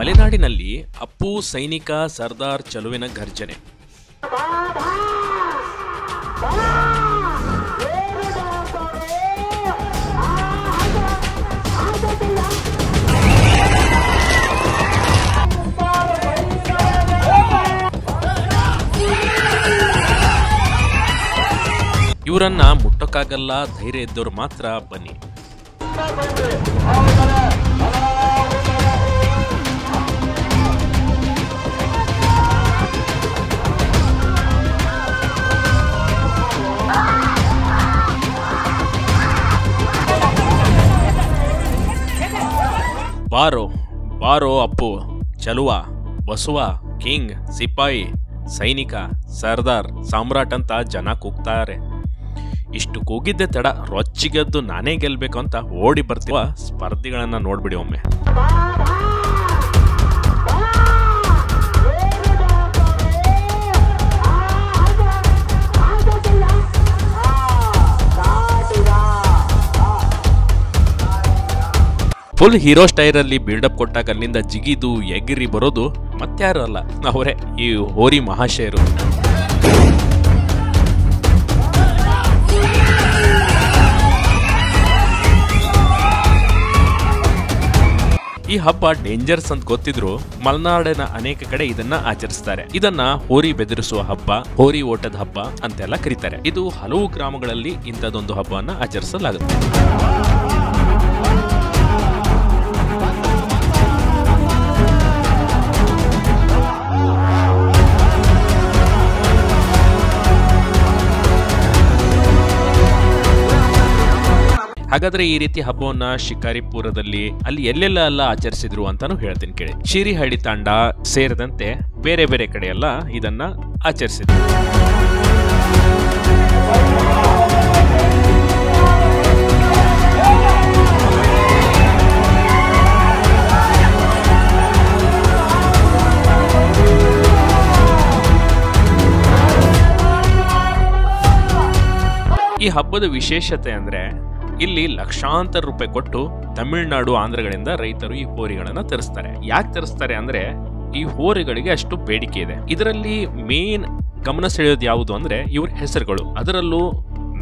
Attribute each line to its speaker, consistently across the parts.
Speaker 1: ಮಲೆನಾಡಿನಲ್ಲಿ ಅಪ್ಪು ಸೈನಿಕ ಸರ್ದಾರ್ ಚಲುವಿನ ಘರ್ಜನೆ. ಇವರನ್ನ ಮುಟ್ಟಕ್ಕಾಗಲ್ಲ, ಧೈರ್ಯ ಇದ್ದವ್ರು ಮಾತ್ರ ಬನ್ನಿ. ಬಾರೋ ಬಾರೋ ಅಪ್ಪು, ಚಲುವ, ಬಸವ, ಕಿಂಗ್, ಸಿಪಾಯಿ, ಸೈನಿಕ, ಸರ್ದಾರ್, ಸಾಮ್ರಾಟ್ ಅಂತ ಜನ ಕೂಗ್ತಾರೆ. ಇಷ್ಟು ಕೂಗಿದ್ದೆ ತಡ ರೊಚ್ಚಿಗೆದ್ದು ನಾನೇ ಗೆಲ್ಬೇಕು ಅಂತ ಓಡಿ ಬರ್ತೀವ ಸ್ಪರ್ಧಿಗಳನ್ನ ನೋಡ್ಬಿಡಿ ಒಮ್ಮೆ. ಫುಲ್ ಹೀರೋ ಸ್ಟೈಲಲ್ಲಿ ಬಿಲ್ಡಪ್ ಕೊಟ್ಟಾಗ ಅಲ್ಲಿಂದ ಜಿಗಿದು ಎಗಿರಿ ಬರೋದು ಮತ್ಯಾರು ಅಲ್ಲ, ಅವರೇ ಈ ಹೋರಿ ಮಹಾಶಯರು. ಈ ಹಬ್ಬ ಡೇಂಜರ್ಸ್ ಅಂತ ಗೊತ್ತಿದ್ರು ಮಲೆನಾಡಿನ ಅನೇಕ ಕಡೆ ಇದನ್ನ ಆಚರಿಸ್ತಾರೆ. ಇದನ್ನ ಹೋರಿ ಬೆದರಿಸುವ ಹಬ್ಬ, ಹೋರಿ ಓಟದ ಹಬ್ಬ ಅಂತೆಲ್ಲ ಕರೀತಾರೆ. ಇದು ಹಲವು ಗ್ರಾಮಗಳಲ್ಲಿ ಇಂಥದೊಂದು ಹಬ್ಬವನ್ನ ಆಚರಿಸಲಾಗುತ್ತೆ. ಹಾಗಾದ್ರೆ ಈ ರೀತಿ ಹಬ್ಬವನ್ನ ಶಿಕಾರಿಪುರದಲ್ಲಿ ಅಲ್ಲಿ ಎಲ್ಲೆಲ್ಲ ಆಚರಿಸಿದ್ರು ಅಂತಾನು ಹೇಳ್ತೀನಿ ಕೇಳಿ. ಶಿರಿಹಳ್ಳಿ ತಾಂಡ ಸೇರಿದಂತೆ ಬೇರೆ ಬೇರೆ ಕಡೆ ಎಲ್ಲ ಇದನ್ನ ಆಚರಿಸಿದ್ರು. ಈ ಹಬ್ಬದ ವಿಶೇಷತೆ ಅಂದ್ರೆ ಇಲ್ಲಿ ಲಕ್ಷಾಂತರ ರೂಪಾಯಿ ಕೊಟ್ಟು ತಮಿಳುನಾಡು, ಆಂಧ್ರಗಳಿಂದ ರೈತರು ಈ ಹೋರಿಗಳನ್ನ ತರಿಸ್ತಾರೆ. ಯಾಕೆ ತರಿಸ್ತಾರೆ ಅಂದ್ರೆ ಈ ಹೋರಿಗಳಿಗೆ ಅಷ್ಟು ಬೇಡಿಕೆ ಇದೆ. ಇದರಲ್ಲಿ ಮೇನ್ ಗಮನ ಸೆಳೆಯೋದು ಯಾವುದು ಅಂದ್ರೆ ಇವ್ರ ಹೆಸರುಗಳು. ಅದರಲ್ಲೂ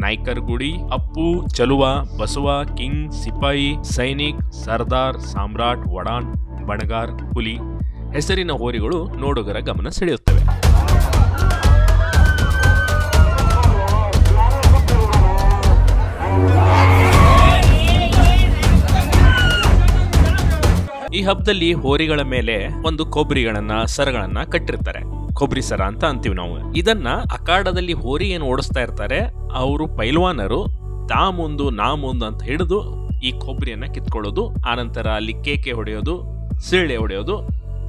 Speaker 1: ನಾಯ್ಕರ್ಗುಡಿ, ಅಪ್ಪು, ಚಲುವ, ಬಸವ, ಕಿಂಗ್, ಸಿಪಾಯಿ, ಸೈನಿಕ್, ಸರ್ದಾರ್, ಸಾಮ್ರಾಟ್, ವಡಾನ್, ಬಣಗಾರ್, ಹುಲಿ ಹೆಸರಿನ ಹೋರಿಗಳು ನೋಡುಗರ ಗಮನ ಸೆಳೆಯುತ್ತವೆ. ಈ ಹಬ್ಬದಲ್ಲಿ ಹೋರಿಗಳ ಮೇಲೆ ಒಂದು ಕೊಬ್ಬರಿಗಳನ್ನ, ಸರಗಳನ್ನ ಕಟ್ಟಿರ್ತಾರೆ. ಕೊಬ್ಬರಿ ಸರ ಅಂತ ಅಂತೀವಿ ನಾವು. ಇದನ್ನ ಅಖಾಡದಲ್ಲಿ ಹೋರಿ ಏನು ಓಡಿಸ್ತಾ ಇರ್ತಾರೆ ಅವರು ಪೈಲ್ವಾನರು ತಾ ಮುಂದು ನಾ ಮುಂದು ಅಂತ ಹಿಡಿದು ಈ ಕೊಬ್ಬರಿಯನ್ನ ಕಿತ್ಕೊಳ್ಳೋದು, ಆನಂತರ ಅಲ್ಲಿ ಕೇಕೆ ಹೊಡೆಯೋದು, ಸಿಳ್ಳೆ ಹೊಡೆಯೋದು.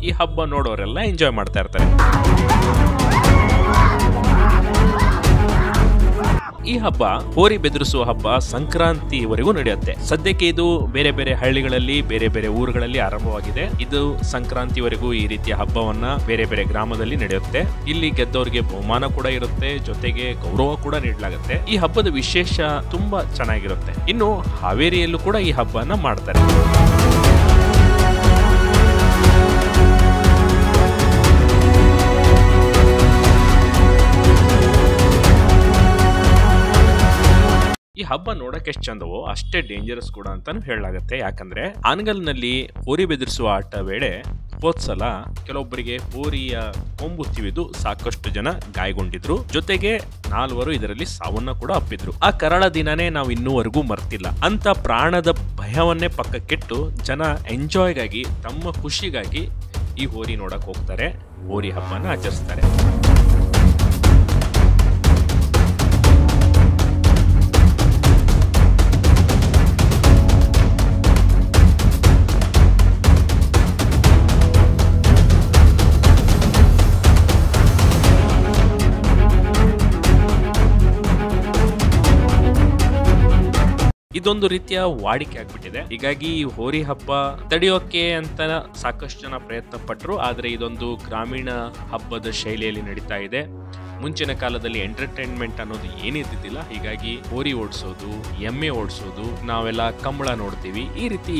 Speaker 1: ಈ ಹಬ್ಬ ನೋಡೋರೆಲ್ಲ ಎಂಜಾಯ್ ಮಾಡ್ತಾ ಇರ್ತಾರೆ. ಈ ಹಬ್ಬ, ಹೋರಿ ಬೆದರಿಸುವ ಹಬ್ಬ, ಸಂಕ್ರಾಂತಿವರೆಗೂ ನಡೆಯುತ್ತೆ. ಸದ್ಯಕ್ಕೆ ಇದು ಬೇರೆ ಬೇರೆ ಹಳ್ಳಿಗಳಲ್ಲಿ, ಬೇರೆ ಬೇರೆ ಊರುಗಳಲ್ಲಿ ಆರಂಭವಾಗಿದೆ. ಇದು ಸಂಕ್ರಾಂತಿವರೆಗೂ ಈ ರೀತಿಯ ಹಬ್ಬವನ್ನ ಬೇರೆ ಬೇರೆ ಗ್ರಾಮದಲ್ಲಿ ನಡೆಯುತ್ತೆ. ಇಲ್ಲಿ ಗೆದ್ದವರಿಗೆ ಬಹುಮಾನ ಕೂಡ ಇರುತ್ತೆ, ಜೊತೆಗೆ ಗೌರವ ಕೂಡ ನೀಡಲಾಗುತ್ತೆ. ಈ ಹಬ್ಬದ ವಿಶೇಷ ತುಂಬಾ ಚೆನ್ನಾಗಿರುತ್ತೆ. ಇನ್ನು ಹಾವೇರಿಯಲ್ಲೂ ಕೂಡ ಈ ಹಬ್ಬನ ಮಾಡ್ತಾರೆ. ಈ ಹಬ್ಬ ನೋಡಕ್ಕೆ ಎಷ್ಟು ಚಂದವೋ ಅಷ್ಟೇ ಡೇಂಜರಸ್ ಕೂಡ ಅಂತಾನು ಹೇಳಲಾಗುತ್ತೆ. ಯಾಕಂದ್ರೆ ಆನಗಲ್ನಲ್ಲಿ ಹೋರಿ ಬೆದರಿಸುವ ಆಟ ವೇಳೆ ಹೋದ್ಸಲ ಕೆಲವೊಬ್ಬರಿಗೆ ಹೋರಿಯ ಕೊಂಬು ತಿವಿದು ಸಾಕಷ್ಟು ಜನ ಗಾಯಗೊಂಡಿದ್ರು. ಜೊತೆಗೆ 4 ಇದರಲ್ಲಿ ಸಾವನ್ನ ಕೂಡ ಅಪ್ಪಿದ್ರು. ಆ ಕರಾಳ ದಿನನೇ ನಾವು ಇನ್ನೂವರೆಗೂ ಮರ್ತಿಲ್ಲ. ಅಂತ ಪ್ರಾಣದ ಭಯವನ್ನೇ ಪಕ್ಕಕ್ಕಿಟ್ಟು ಜನ ಎಂಜಾಯ್ಗಾಗಿ, ತಮ್ಮ ಖುಷಿಗಾಗಿ ಈ ಹೋರಿ ನೋಡಕ್ ಹೋಗ್ತಾರೆ, ಹೋರಿ ಹಬ್ಬನ ಆಚರಿಸ್ತಾರೆ. ಇದೊಂದು ರೀತಿಯ ವಾಡಿಕೆ ಆಗ್ಬಿಟ್ಟಿದೆ. ಹೀಗಾಗಿ ಹೋರಿ ಹಬ್ಬ ತಡೆಯೋಕೆ ಅಂತ ಸಾಕಷ್ಟು ಜನ ಪ್ರಯತ್ನ ಪಟ್ಟರು. ಆದ್ರೆ ಇದೊಂದು ಗ್ರಾಮೀಣ ಹಬ್ಬದ ಶೈಲಿಯಲ್ಲಿ ನಡೀತಾ ಇದೆ. ಮುಂಚಿನ ಕಾಲದಲ್ಲಿ ಎಂಟರ್ಟೈನ್ಮೆಂಟ್ ಅನ್ನೋದು ಏನಿದ್ದಿದ್ದಿಲ್ಲ. ಹೀಗಾಗಿ ಹೋರಿ ಓಡಿಸೋದು, ಎಮ್ಮೆ ಓಡಿಸೋದು, ನಾವೆಲ್ಲ ಕಂಬಳ ನೋಡ್ತೀವಿ. ಈ ರೀತಿ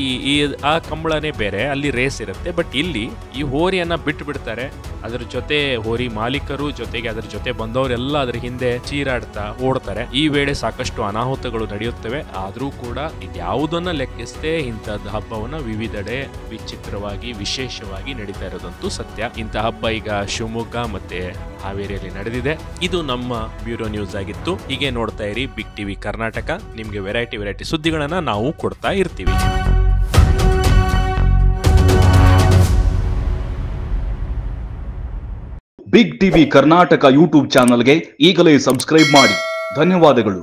Speaker 1: ಆ ಕಂಬಳನೇ ಬೇರೆ, ಅಲ್ಲಿ ರೇಸ್ ಇರುತ್ತೆ. ಬಟ್ ಇಲ್ಲಿ ಈ ಹೋರಿಯನ್ನ ಬಿಟ್ಟು ಬಿಡ್ತಾರೆ. ಅದ್ರ ಜೊತೆ ಹೋರಿ ಮಾಲೀಕರು ಜೊತೆಗೆ ಅದ್ರ ಜೊತೆ ಬಂದವರೆಲ್ಲ ಅದ್ರ ಹಿಂದೆ ಚೀರಾಡ್ತಾ ಓಡ್ತಾರೆ. ಈ ವೇಳೆ ಸಾಕಷ್ಟು ಅನಾಹುತಗಳು ನಡೆಯುತ್ತವೆ. ಆದ್ರೂ ಕೂಡ ಇದ್ಯಾವುದನ್ನ ಲೆಕ್ಕಿಸದೆ ಇಂಥದ್ದು ಹಬ್ಬವನ್ನ ವಿವಿಧೆಡೆ ವಿಚಿತ್ರವಾಗಿ ವಿಶೇಷವಾಗಿ ನಡೀತಾ ಇರೋದಂತೂ ಸತ್ಯ. ಇಂಥ ಹಬ್ಬ ಈಗ ಶಿವಮೊಗ್ಗ ಮತ್ತೆ ಹಾವೇರಿಯಲ್ಲಿ ನಡೆದಿದೆ. ಇದು ನಮ್ಮ ಬ್ಯೂರೋ ನ್ಯೂಸ್ ಆಗಿತ್ತು. ಹೀಗೆ ನೋಡ್ತಾ ಇರಿ ಬಿಗ್ ಟಿವಿ ಕರ್ನಾಟಕ. ನಿಮ್ಗೆ ವೆರೈಟಿ ಸುದ್ದಿಗಳನ್ನ ನಾವು ಕೊಡ್ತಾ ಇರ್ತೀವಿ.
Speaker 2: ಬಿಗ್ ಟಿವಿ ಕರ್ನಾಟಕ ಯೂಟ್ಯೂಬ್ ಚಾನಲ್ಗೆ ಈಗಲೇ ಸಬ್ಸ್ಕ್ರೈಬ್ ಮಾಡಿ. ಧನ್ಯವಾದಗಳು.